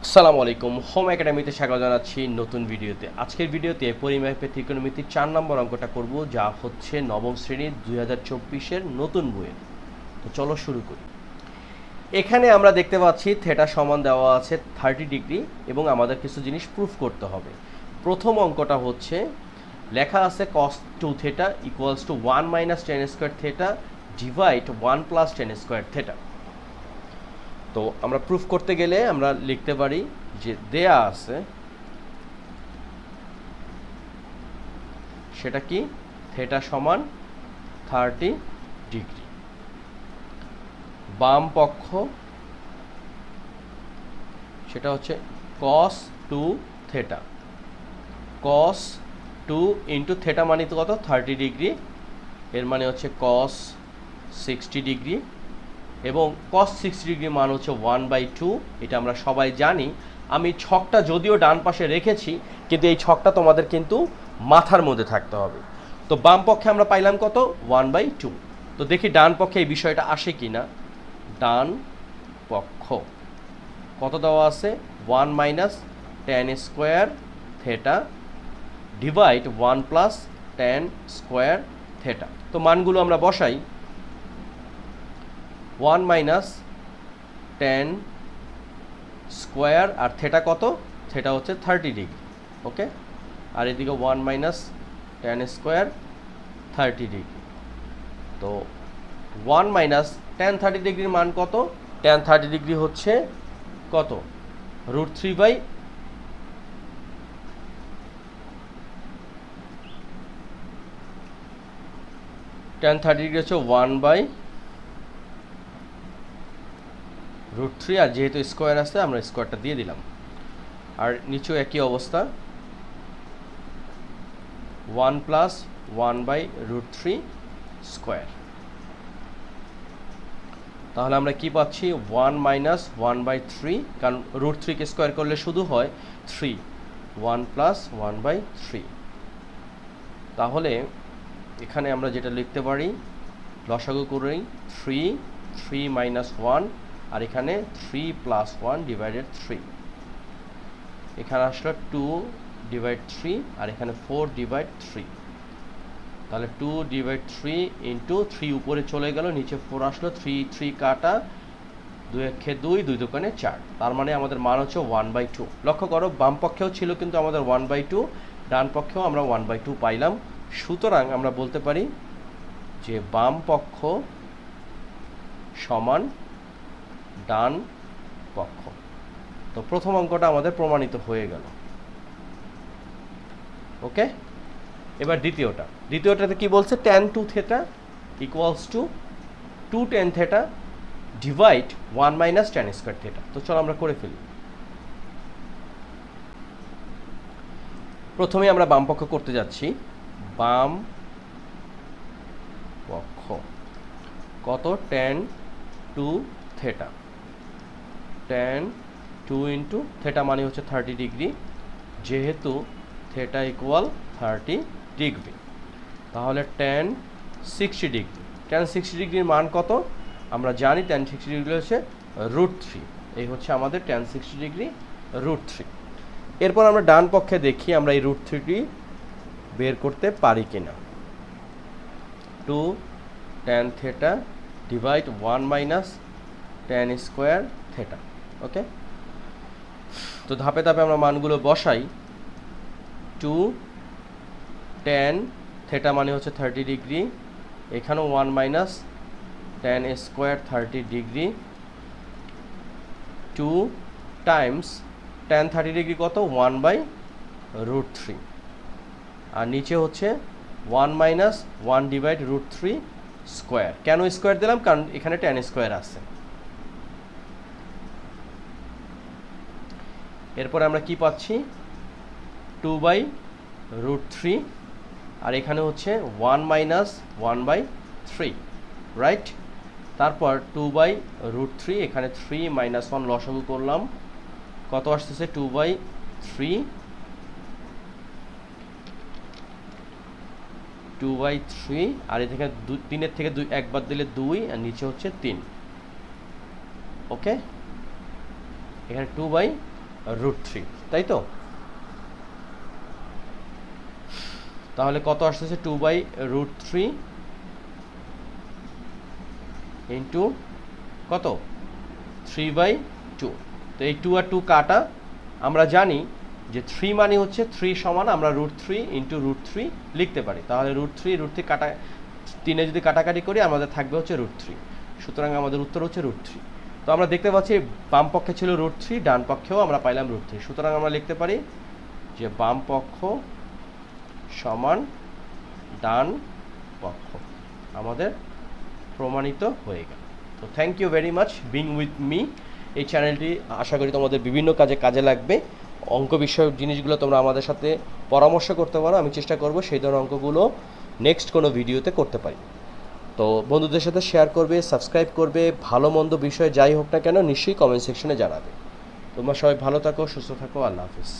আসসালামু আলাইকুম, হোম একাডেমিতে স্বাগত জানাচ্ছি নতুন ভিডিওতে। আজকের ভিডিওতে পরিমাপের ত্রিকোণমিতির 4 নম্বর অঙ্কটা করব, যা হচ্ছে নবম শ্রেণীর 2024-এর নতুন বইয়ের। তো চলো শুরু করি। এখানে আমরা দেখতে পাচ্ছি থিটা সমান দেওয়া আছে 30 ডিগ্রি এবং আমাদের কিছু জিনিস প্রুফ করতে হবে। প্রথম অঙ্কটা হচ্ছে লেখা আছে cos 2 theta equals to 1 minus tan square theta divide 1 plus tan square theta. তো আমরা প্রুফ করতে গেলে আমরা লিখতে পারি যে দেয়া আছে সেটা কি থিটা সমান 30 ডিগ্রি, বাম পক্ষ সেটা হচ্ছে cos 2 theta, cos 2 into theta মানে তো কত 30 ডিগ্রি, এর মানে হচ্ছে cos 60 ডিগ্রি এবং cos 60 ডিগ্রি মান হচ্ছে 1/2। এটা আমরা সবাই জানি। আমি ছকটা যদিও ডান পাশে রেখেছি, কিন্তু এই ছকটা তোমাদের কিন্তু মাথার মধ্যে থাকতে হবে। তো বাম পক্ষে আমরা পাইলাম কত 1/2। তো দেখি ডান পক্ষে এই বিষয়টা আসে কি না। ডান পক্ষ কত দেওয়া আছে 1 minus tan square theta divide 1 plus tan square theta. তো মানগুলো আমরা বসাই। 1 মাইনাস tan স্কোয়ার আর থিটা কত, থিটা হচ্ছে 30 ডিগ্রি, ওকে। আর এদিকে 1 মাইনাস tan স্কোয়ার 30 ডিগ্রি। তো 1 মাইনাস tan 30 ডিগ্রির মান কত, tan 30 ডিগ্রি হচ্ছে কত √3 বাই tan 30 ডিগ্রি হচ্ছে 1/√3, আর যেহেতু স্কোয়ার আছে আমরা স্কোয়ারটা দিয়ে দিলাম। আর নিচেও একই অবস্থা 1 প্লাস 1/√3 স্কোয়ার। তাহলে আমরা কি পাচ্ছি 1 মাইনাস 1/3, কারণ √3 কে স্কোয়ার করলে শুধু হয় 3, 1 প্লাস 1/3। তাহলে এখানে আমরা যেটা লিখতে পারি লসাগু করেই 3 মাইনাস 1, আর এখানে 3 প্লাস 1 ডিভাইডেড 3, এখানে আসলো 2 ডিভাইড 3 আর এখানে 4 ডিভাইড 3। তাহলে 2 ডিভাইড 3 ইন্টু 3 উপরে চলে গেল, নিচে 4 আসলো, 3 কাটা 2 একে 2, 2 দোকানে 4। তার মানে আমাদের মান হচ্ছে 1/2। লক্ষ্য করো বাম পক্ষেও ছিল কিন্তু আমাদের 1/2, ডান পক্ষেও আমরা 1/2 পাইলাম। সুতরাং আমরা বলতে পারি যে বাম পক্ষ সমান ডান পক্ষ। তো প্রথম অঙ্কটা আমাদের প্রমাণিত হয়ে গেল, ওকে। এবার দ্বিতীয়টাতে কি বলছে, tan 2 theta equals to 2 tan theta divide 1 minus tan square theta. তো চলো আমরা করে ফেলি। প্রথমে আমরা বাম পক্ষ করতে যাচ্ছি। বাম পক্ষ কত tan 2 theta, tan 2 into theta মানে হচ্ছে 30 ডিগ্রি, যেহেতু থিটা ইকুয়াল 30 ডিগ্রি, তাহলে tan 60 ডিগ্রি। tan 60 ডিগ্রির মান কত আমরা জানি, tan 60 ডিগ্রি হচ্ছে √3। এই হচ্ছে আমাদের tan 60 ডিগ্রি √3। এরপর আমরা ডান পক্ষে দেখি আমরা এই √3টি বের করতে পারি কিনা। 2 tan theta divide 1 minus tan square theta, okay. তো ধাপে ধাপে আমরা মানগুলো বসাই। 2 tan থিটা মানে হচ্ছে 30 ডিগ্রি, এখানেও 1 minus tan square 30 degree, 2 Times tan 30 degree কত 1/√3, আর নিচে হচ্ছে 1 মাইনাস 1 ডিভাইড √3 স্কোয়ার। কেন স্কোয়ার দিলাম, কারণ এখানে tan স্কোয়ার আছে। এরপরে আমরা কি পাচ্ছি 2/√3, আর এখানে হচ্ছে 1 মাইনাস 1/3, রাইট। তারপর 2/√3, এখানে 3 মাইনাস 1 লসাগু করলাম, কত আসতেছে 2/3, আর এখানে 3-এর থেকে 2 একবার দিলে 2, আর নিচে হচ্ছে 3, ওকে। এখানে 2/3 √3, তাই তো? তাহলে কত আসতেছে 2/√3 ইন্টু কত 3/2। তো এই 2 আর 2 কাটা, আমরা জানি যে 3 মানে হচ্ছে 3 সমান আমরা √3 ইন্টু √3 লিখতে পারি। তাহলে √3 কাটা 3-এ যদি কাটাকাটি করি আমাদের থাকবে হচ্ছে √3। সুতরাং আমাদের উত্তর হচ্ছে √3। তো আমরা দেখতে পাচ্ছি বাম পক্ষে ছিল √3, ডান পক্ষেও আমরা পাইলাম √3। সুতরাং আমরা লিখতে পারি যে বাম পক্ষ সমান ডান পক্ষ, আমাদের প্রমাণিত হয়ে গেল। তো thank you very much being with me. এই চ্যানেলটি আশা করি তোমাদের বিভিন্ন কাজে লাগবে। অঙ্ক বিষয়ক জিনিসগুলো তোমরা আমাদের সাথে পরামর্শ করতে পারো, আমি চেষ্টা করব সেই ধরনের অঙ্কগুলো নেক্সট কোনো ভিডিওতে করতে পারি। তো বন্ধুদের সাথে শেয়ার করবে, সাবস্ক্রাইব করবে, ভালো মন্দ বিষয় যাই হোক না কেন নিশ্চয়ই কমেন্ট সেকশনে জানাবে। তোমরা সবাই ভালো থাকো, সুস্থ থাকো, আল্লাহ হাফিজ।